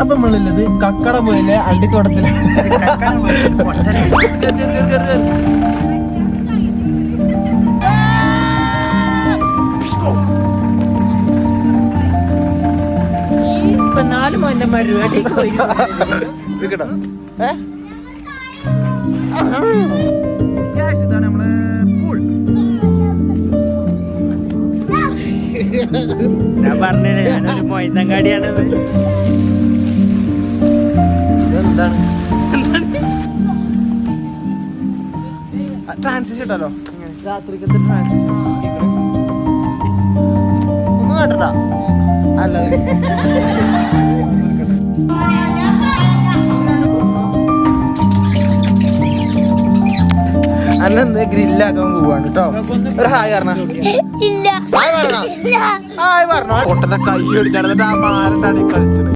അപ്പൊ നമ്മളുള്ളത് കക്കട പോയിലെ അണ്ടിത്തോട്ടത്തിലാണ്. ഇപ്പൊ 4 മോന്റെമാര് വേട്ടയ്ക്ക് പോയി ഇതാണ് നമ്മളെ പൂൾ. ഞാൻ പറഞ്ഞില്ലേ ഞാനൊരു മൊയ്തങ്കാടിയാണെന്ന്. ഇതെന്താണ് ട്രാൻസിഷൻ ഇട്ടല്ലോ, രാത്രിക്കത്തെ ട്രാൻസിഷൻ ഒന്നും കേട്ടണ്ട. അല്ല അന്നെന്ത് ഗ്രില്ലാക്കാൻ പോവാണ് കേട്ടോ. ഒരു ഹായ് പറഞ്ഞ ഹായ് പറഞ്ഞോ. പൊട്ടന്റെ കൈ എടുത്തിട്ട് ആ മാരണ്ടാണ് കളിച്ചത്.